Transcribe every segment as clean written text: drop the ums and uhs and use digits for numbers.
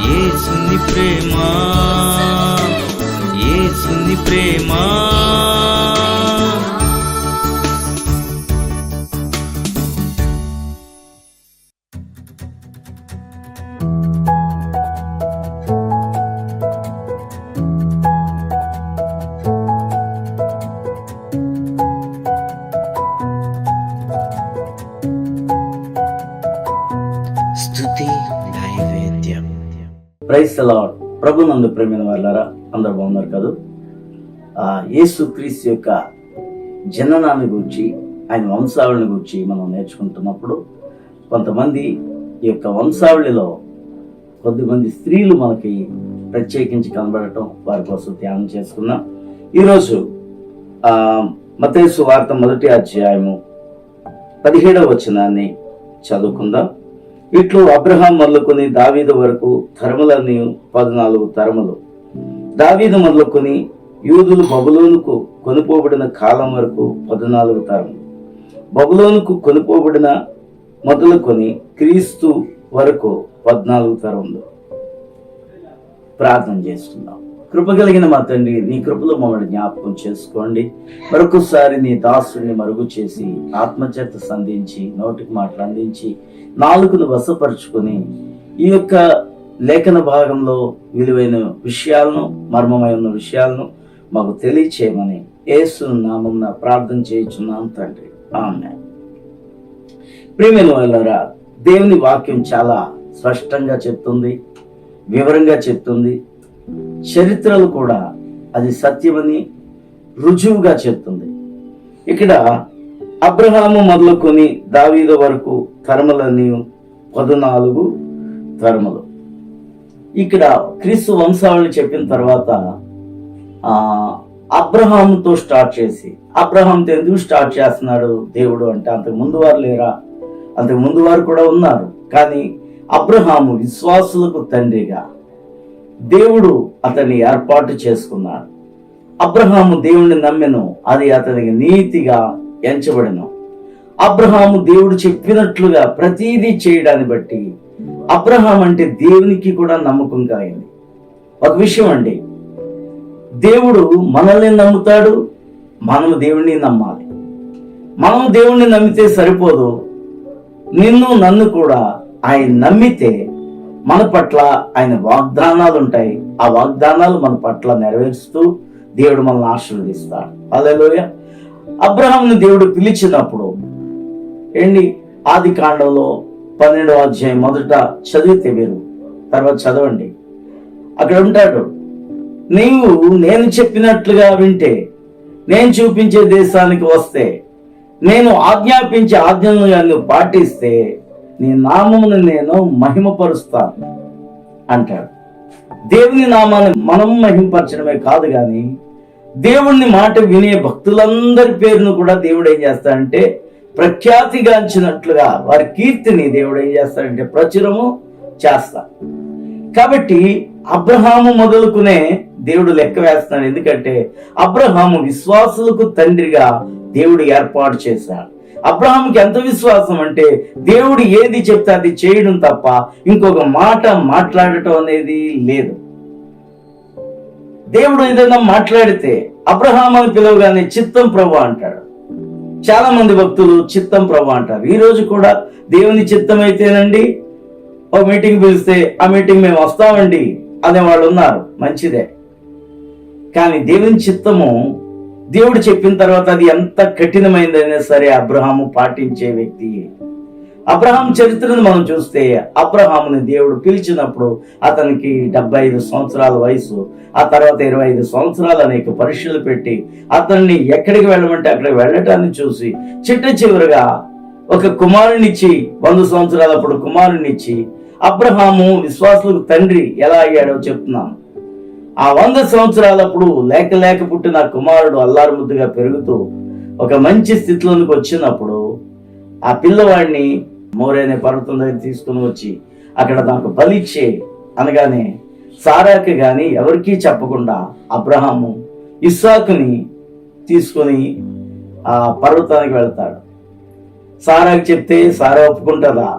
యేసుని ప్రేమ, యేసుని ప్రేమ. స్తుతి నైవేద్యం. Praise the Lord. ప్రభునందు ప్రేమైన వాళ్ళారా, అందరూ బాగున్నారు కదా? యేసు క్రీస్తు యొక్క జననాన్ని గురించి, ఆయన వంశావళిని గురించి మనం నేర్చుకుంటున్నప్పుడు కొంతమంది ఈ యొక్క వంశావళిలో కొద్దిమంది స్త్రీలు మనకి ప్రత్యేకించి కనబడటం, వారి కోసం ధ్యానం చేసుకున్నాం. ఈరోజు మత్తయి సువార్త 1వ అధ్యాయము 17వ వచనాన్ని చదువుకుందాం. ఇట్లు అబ్రహాం మొదలుకొని దావీదు వరకు తరములన్నీ 14 తరములు. దావీదు మొదలుకొని యూదులు బబులోనుకు కొనుపోబడిన కాలం వరకు 14 తరములు. బబులోనుకు కొనుపోబడిన మొదలుకొని క్రీస్తు వరకు 14 తరములు. ప్రార్థన చేస్తున్నాం. కృప కలిగిన మా తండ్రి, నీ కృపలో మమ్మల్ని జ్ఞాపకం చేసుకోండి. మరొకసారి నీ దాసుని మరుగు చేసి ఆత్మచేత సంధించి, నోటికి మాటలు అందించి, నాలుకను వశపరుచుకొని ఈ యొక్క లేఖన భాగంలో విలువైన విషయాలను, మర్మమైన విషయాలను మాకు తెలియచేయమని యేసు నామమున ప్రార్థన చేయుచున్నాం తండ్రి, ఆమేన్. ప్రియమైన వాళ్ళారా, దేవుని వాక్యం చాలా స్పష్టంగా చెప్తుంది, వివరంగా చెప్తుంది. చరిత్రలు కూడా అది సత్యమని రుజువుగా చెప్తుంది. ఇక్కడ అబ్రహాము మొదలుకొని దావీదు వరకు తరములన్నీ 14 తరములు. ఇక్కడ క్రీస్తు వంశావళి చెప్పిన తర్వాత అబ్రహాముతో స్టార్ట్ చేసి, అబ్రహాంతో ఎందుకు స్టార్ట్ చేస్తున్నాడు దేవుడు అంటే, అంతకు ముందు వారు లేరా? అంతకు ముందు వారు కూడా ఉన్నారు. కానీ అబ్రహాము విశ్వాసులకు తండ్రిగా దేవుడు అతన్ని ఏర్పాటు చేసుకున్నాడు. అబ్రహాము దేవుణ్ణి నమ్మెను, అది అతనికి నీతిగా ఎంచబడెను. అబ్రహాము దేవుడు చెప్పినట్లుగా ప్రతీదీ చేయడాన్ని బట్టి అబ్రహాం అంటే దేవునికి కూడా నమ్మకం కలిగింది. ఒక విషయం అండి, దేవుడు మనల్ని నమ్ముతాడు, మనము దేవుణ్ణి నమ్మాలి. మనము దేవుణ్ణి నమ్మితే సరిపోదు, నిన్ను నన్ను కూడా ఆయన నమ్మితే మన పట్ల ఆయన వాగ్దానాలు ఉంటాయి. ఆ వాగ్దానాలు మన పట్ల నెరవేరుస్తూ దేవుడు మనల్ని ఆశీర్వదిస్తాడు. హల్లెలూయా. అబ్రహాంను దేవుడు పిలిచినప్పుడు ఆది కాండంలో 12వ అధ్యాయం మొదట చదివితే మీరు తర్వాత చదవండి. అక్కడ ఉంటాడు, నేను చెప్పినట్లుగా వింటే, నేను చూపించే దేశానికి వస్తే, నేను ఆజ్ఞాపించే ఆజ్ఞలను పాటిస్తే నీ నామమును నేను మహిమపరుస్తాను అంటాడు. దేవుని నామాన్ని మనం మహిమపరచడమే కాదు, కానీ దేవుణ్ణి మాట వినే భక్తులందరి పేరును కూడా దేవుడు ఏం చేస్తాడంటే ప్రఖ్యాతిగాంచినట్లుగా వారి కీర్తిని దేవుడు ఏం చేస్తాడంటే ప్రచురము చేస్తాడు. కాబట్టి అబ్రహాము మొదలుకునే దేవుడు లెక్క వేస్తున్నాడు. ఎందుకంటే అబ్రహాము విశ్వాసులకు తండ్రిగా దేవుడు ఏర్పాటు చేశాడు. అబ్రహాముకి ఎంత విశ్వాసం అంటే, దేవుడు ఏది చెప్తే అది చేయడం తప్ప ఇంకొక మాట మాట్లాడటం అనేది లేదు. దేవుడు ఏదైనా మాట్లాడితే అబ్రహాం అని పిలవగానే చిత్తం ప్రభు అంటాడు. చాలా మంది భక్తులు చిత్తం ప్రభు అంటారు. ఈ రోజు కూడా దేవుని చిత్తం అయితేనండి, ఒక మీటింగ్ పిలిస్తే ఆ మీటింగ్ మేము వస్తామండి అనేవాళ్ళు ఉన్నారు, మంచిదే. కానీ దేవుని చిత్తము దేవుడు చెప్పిన తర్వాత అది ఎంత కఠినమైందైనా సరే అబ్రహాము పాటించే వ్యక్తి. అబ్రహాం చరిత్రను మనం చూస్తే, అబ్రహాముని దేవుడు పిలిచినప్పుడు అతనికి 75 సంవత్సరాల వయసు, ఆ తర్వాత 25 సంవత్సరాలు అనేక పరీక్షలు పెట్టి అతన్ని ఎక్కడికి వెళ్ళమంటే అక్కడికి వెళ్ళటాన్ని చూసి చివరిగా ఒక కుమారునిచ్చి 100 సంవత్సరాలప్పుడు కుమారునిచ్చి అబ్రహాము విశ్వాసులకు తండ్రి ఎలా అయ్యాడో చెప్తున్నాను. ఆ 100 సంవత్సరాలప్పుడు లేక పుట్టిన కుమారుడు అల్లారు ముద్దుగా పెరుగుతూ ఒక మంచి స్థితిలోనికి వచ్చినప్పుడు ఆ పిల్లవాడిని మోరేనే పర్వతం దగ్గర తీసుకుని వచ్చి అక్కడ నాకు బలిచ్చే అనగానే సారాకి గాని ఎవరికీ చెప్పకుండా అబ్రహాము ఇస్సాకుని తీసుకొని ఆ పర్వతానికి వెళ్తాడు. సారాకి చెప్తే సారా ఒప్పుకుంటుందా?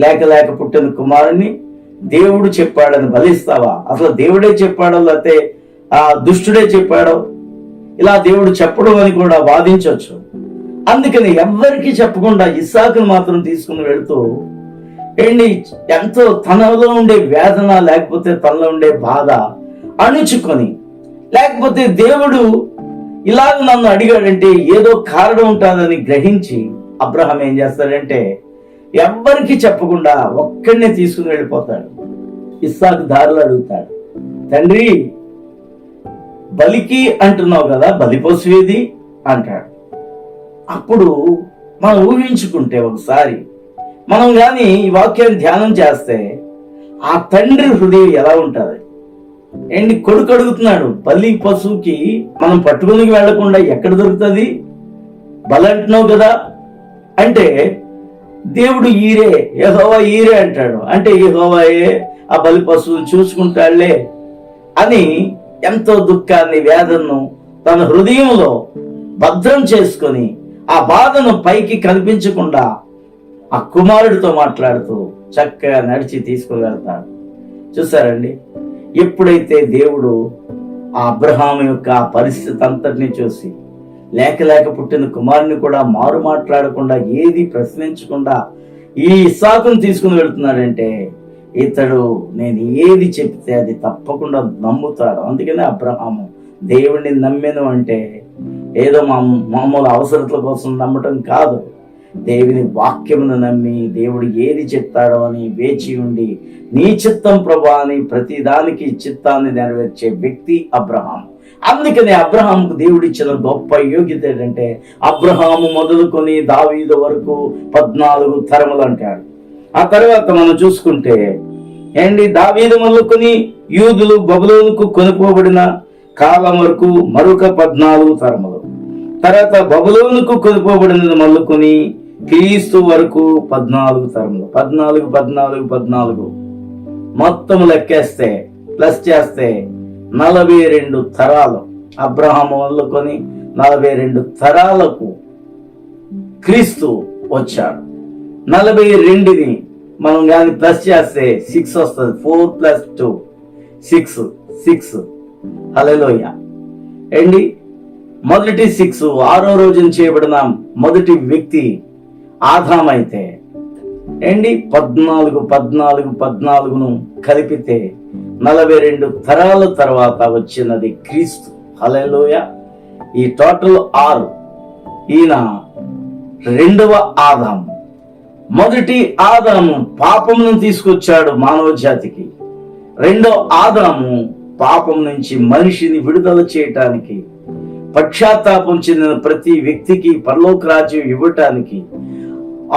లేక లేక పుట్టిన కుమారుని దేవుడు చెప్పాడని బలిస్తావా? అసలు దేవుడే చెప్పాడో లేకపోతే ఆ దుష్టుడే చెప్పాడో? ఇలా దేవుడు చెప్పడం అని కూడా వాదించవచ్చు. అందుకని ఎవ్వరికి చెప్పకుండా ఇస్సాకును మాత్రం తీసుకుని వెళుతూ ఎంతో తనలో ఉండే వేదన లేకపోతే తనలో ఉండే బాధ అణుచుకొని, లేకపోతే దేవుడు ఇలాగ నన్ను అడిగాడంటే ఏదో కారణం ఉంటుందని గ్రహించి అబ్రహాం ఏం చేస్తాడంటే ఎవ్వరికి చెప్పకుండా ఒక్కడినే తీసుకుని వెళ్ళిపోతాడు. ఇస్సాకు దారిలో అడుగుతాడు, తండ్రి బలికి అంటున్నావు కదా, బలి పశువేది అంటాడు. అప్పుడు మనం ఊహించుకుంటే ఒకసారి మనం కానీ ఈ వాక్యాన్ని ధ్యానం చేస్తే ఆ తండ్రి హృదయం ఎలా ఉంటుంది? కొడుకు అడుగుతున్నాడు, బలి పశువుకి మనం పట్టుకుని వెళ్లకుండా ఎక్కడ దొరుకుతుంది? బలి అంటున్నావు కదా అంటే దేవుడు ఈరే, యెహోవా ఈరే అంటాడు. అంటే యెహోవాయే ఆ బలి పశువుని చూసుకుంటాడులే అని ఎంతో దుఃఖాన్ని, వేదనను తన హృదయంలో భద్రం చేసుకొని ఆ బాధను పైకి కనిపించకుండా ఆ కుమారుడితో మాట్లాడుతూ చక్కగా నడిచి తీసుకుని వెళ్తాడు. చూసారండి, ఎప్పుడైతే దేవుడు ఆ అబ్రహాము యొక్క పరిస్థితి అంతటిని చూసి లేక పుట్టిన కుమారుని కూడా మారు మాట్లాడకుండా ఏది ప్రశ్నించకుండా ఈ ఇస్సాకును తీసుకుని వెళుతున్నాడంటే ఇతడు నేను ఏది చెప్తే అది తప్పకుండా నమ్ముతాడు. అందుకనే అబ్రహాము దేవుడిని నమ్మెను అంటే ఏదో మామూలు అవసరతల కోసం నమ్మటం కాదు, దేవుని వాక్యమును నమ్మి దేవుడు ఏది చెప్తాడో అని వేచి ఉండి నీ చిత్తం ప్రభా అని ప్రతి దానికి చిత్తాన్ని నెరవేర్చే వ్యక్తి అబ్రహాము. అందుకనే అబ్రహాముకు దేవుడిచ్చిన గొప్ప యోగ్యత ఏంటంటే అబ్రహాము మొదలుకొని దావీదు వరకు 14 తరములు అంటాడు. ఆ తర్వాత మనం చూసుకుంటే దావీదు మొదలుకొని యూదులు బబులోనుకు కొనుక్కోబడిన కాలం వరకు మరొక 14 తరములు, తర్వాత బబులోనుకు కొనుక్కోబడిన మొదలుకొని క్రీస్తు వరకు 14 తరములు. 14 మొత్తం లెక్కేస్తే ప్లస్ చేస్తే 42 తరాలు. అబ్రహాము మొదలుకొని 42 తరాలకు క్రీస్తు వచ్చాడు. 42ని మనం కానీ ప్లస్ చేస్తే 6 వస్తుంది. 4 + 2 6. హల్లెలూయా. మొదటి 6 6వ రోజున చేయబడిన మొదటి వ్యక్తి ఆదాము అయితే 14ను కలిపితే 42 తరాల తర్వాత వచ్చినది క్రీస్తు. హల్లెలూయా. ఈ టోటల్ 6. ఈయన రెండవ ఆదాము. మొదటి ఆదాము పాపమును తీసుకొచ్చాడు మానవ జాతికి. రెండో ఆదాము పాపం నుంచి మనిషిని విడుదల చేయటానికి, పశ్చాత్తాపం చెందిన ప్రతి వ్యక్తికి పరలోక రాజ్యం ఇవ్వటానికి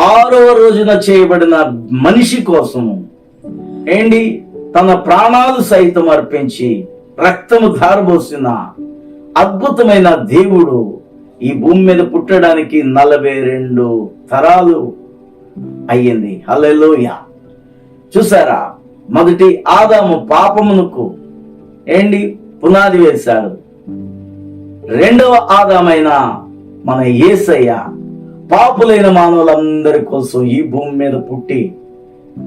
6వ రోజున చేయబడిన మనిషి కోసము తన ప్రాణాలు సైతం అర్పించి రక్తము ధారబోసిన అద్భుతమైన దేవుడు ఈ భూమి మీద పుట్టడానికి 42 తరాలు అయ్యింది. హల్లెలూయా. చూసారా, మొదటి ఆదాము పాపమునకు పునాది వేశాడు. రెండవ ఆదామైన మన యేసయ్య పాపులైన మానవులందరి కోసం ఈ భూమి మీద పుట్టి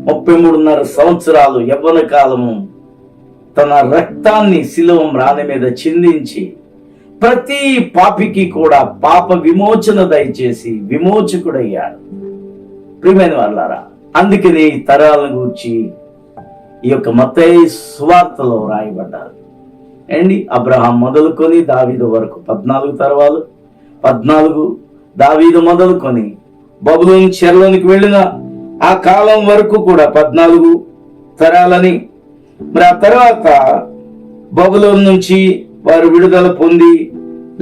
33.5 సంవత్సరాలు యవ్వన కాలము తన రక్తాన్ని శిలువ రాణి మీద చిందించి ప్రతి పాపికి కూడా పాప విమోచన దయచేసి విమోచకుడయ్యాడు. ప్రియమైన వాళ్ళారా, అందుకని ఈ తరాలను గూర్చి ఈ యొక్క మత్తయి సువార్తలో రాయబడ్డారు. అబ్రహాం మొదలుకొని దావీదు వరకు 14 తరాలు. 14 దావీదు మొదలుకొని బబులోను చెరలోనికి వెళ్ళిన ఆ కాలం వరకు కూడా 14 తరాలని. మరి ఆ తర్వాత బబులోను నుంచి వారు విడుదల పొంది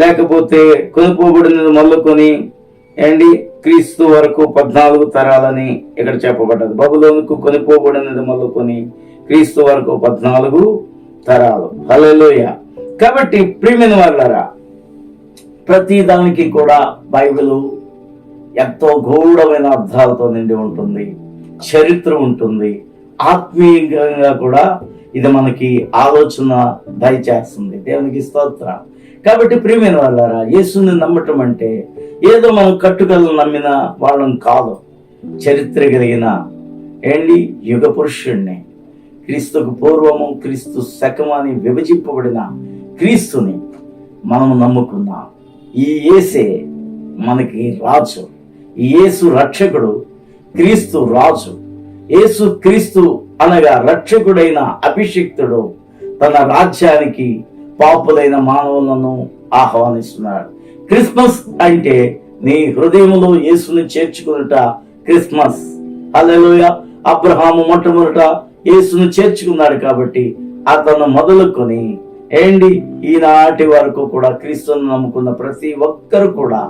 లేకపోతే కొనుక్కోబడినది మొదలుకొని క్రీస్తు వరకు 14 తరాలని ఇక్కడ చెప్పబడ్డది. బబులోనుకు కొనుక్కోబడినది మొదలుకొని క్రీస్తు వరకు 14 తరాలు. హల్లెలూయా. కాబట్టి ప్రియమైన వాళ్ళారా, ప్రతి దానికి కూడా బైబిల్ ఎంతో గూఢమైన అర్థాలతో నిండి ఉంటుంది, చరిత్ర ఉంటుంది, ఆత్మీయంగా కూడా ఇది మనకి ఆలోచన దయచేస్తుంది. దేవునికి స్తోత్రం. కాబట్టి ప్రియమైన వాళ్ళారా, యేసుని నమ్మటం అంటే ఏదో మనం కట్టుకలను నమ్మిన వాళ్ళం కాదు. చరిత్ర కలిగిన ఏంటి యుగ పురుషుణ్ణి, క్రీస్తుకు పూర్వము క్రీస్తు శకము అని విభజింపబడిన క్రీస్తుని మనము నమ్ముకున్నాం. ఈ యేసే మనకి రాజు, ఈ యేసు రక్షకుడు, క్రీస్తు రాజు. యేసు క్రీస్తు అనగా రక్షకుడైన అభిషిక్తుడు తన రాజ్యానికి పాపులైన మానవులను ఆహ్వానిస్తున్నాడు. క్రిస్మస్ అంటే నీ హృదయంలో యేసుని చేర్చుకున్నట క్రిస్మస్. హల్లెలూయా. అబ్రహాము మొట్టమొదట యేసును చేర్చుకున్నాడు కాబట్టి అతను మొదలుకొని ఈనాటి వరకు కూడా క్రీస్తును నమ్ముకున్న ప్రతి ఒక్కరు కూడా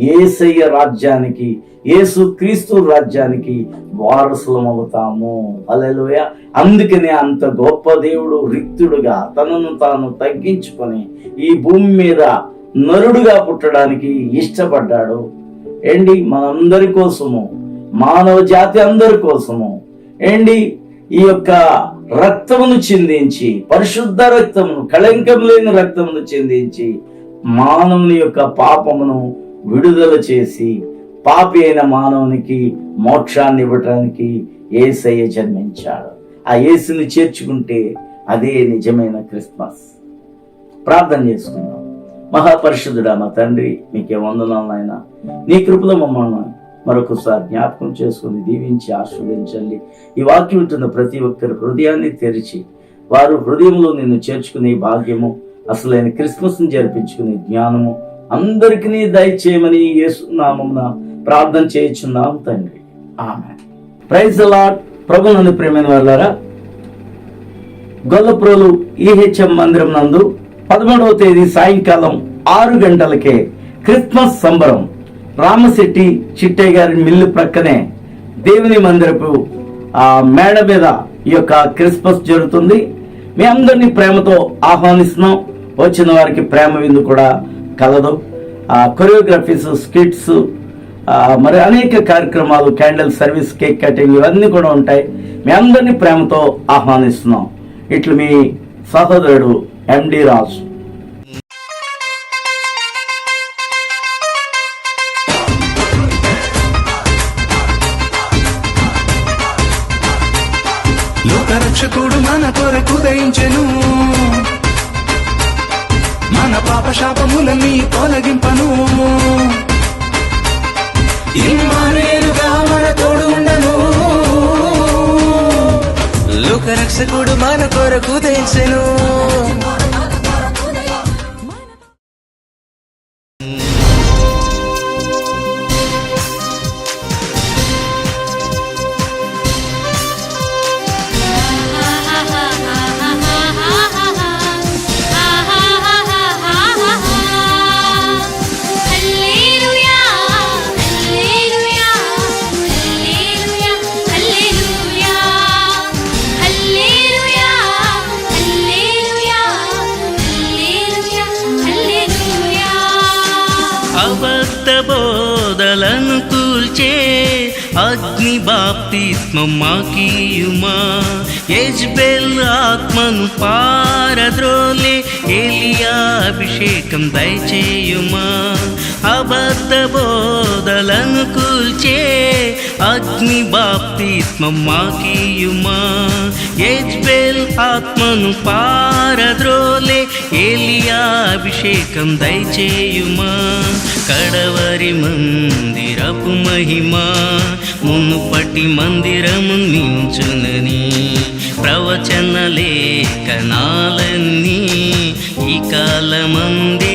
యేసయ్య రాజ్యానికి, యేసు క్రీస్తు రాజ్యానికి వారసులం అవుతాము. హల్లెలూయా. అందుకనే అంత గొప్ప దేవుడు రిక్తుడుగా తనను తాను తగ్గించుకొని ఈ భూమి మీద నరుడుగా పుట్టడానికి ఇష్టపడ్డాడు. మనందరి కోసము, మానవ జాతి అందరి కోసము ఈ యొక్క రక్తమును చిందించి, పరిశుద్ధ రక్తమును, కళంకం లేని రక్తమును చిందించి మానవుని యొక్క పాపమును విడుదల చేసి పాపి అయిన మానవునికి మోక్షాన్ని ఇవ్వటానికి యేసయ్య జన్మించాడు. ఆ యేసుని చేర్చుకుంటే అదే నిజమైన క్రిస్మస్. ప్రార్థన చేసుకుందాం. మహాపరిశుద్ధుడా మా తండ్రి, మీకే వందనాలు నాయనా. నీ కృపలో మమ్మల్ని మరొకసారి జ్ఞాపకం చేసుకుని దీవించి ఆశీర్వదించండి. ఈ వాక్యం వింటున్న ప్రతి ఒక్కరి హృదయాన్ని తెరిచి వారు హృదయంలో నిన్ను చేర్చుకునే భాగ్యము, అసలైన క్రిస్మస్ ని జరిపించుకునే జ్ఞానము అందరికీ దయచేయమని యేసు నామమున ప్రార్థన చేయుచున్నాం తండ్రి. ఆమేన్. Praise the Lord. ప్రభువునందు ప్రియమైన వారలారా, గొల్లప్రోలు ఈహెచ్ఎం మందిరం నందు 13వ తేదీ సాయంకాలం 6 గంటలకే క్రిస్మస్ సంబరం రామశెట్టి చిట్టయ్య గారి మిల్లు ప్రక్కనే దేవుని మందిరపు మేడ మీద ఈ యొక్క క్రిస్మస్ జరుగుతుంది. మీ అందరినీ ప్రేమతో ఆహ్వానిస్తున్నాం. వచ్చిన వారికి ప్రేమ విందు కూడా కలదు. కొరియోగ్రఫీస్, స్కిట్స్, మరి అనేక కార్యక్రమాలు, క్యాండిల్ సర్వీస్, కేక్ కటింగ్ ఇవన్నీ కూడా ఉంటాయి. మీ అందరినీ ప్రేమతో ఆహ్వానిస్తున్నాం. ఇట్లు మీ సహోదరుడు ఎండి రాజు. లోకరక్షకుడు మన కొరకు దయించెను, మన పాప శాపములని తొలగింపను. ఇమ్మానుయేలుగా మన తోడు ఉండను. లోకరక్షకుడు మన కొరకు దయించెను. అబద్ధ బోధలను కూల్చే అగ్ని బాప్తిస్మం మాకీయుమా. యెజ్బెల్ ఆత్మను పారద్రోలే ఏలియా అభిషేకం దయచేయుమా. అబద్ధ బోధలను కూల్చే అగ్ని బాప్తిస్మం మాకీయుమా. యెజ్బెల్ ఆత్మను పారద్రోలే ఏలియా అభిషేకం దయచేయుమా. కడవరి మందిరపు మహిమా మునుపటి మందిరము మించునని ప్రవచన లేఖనాలన్నీ ఈ కాలమందే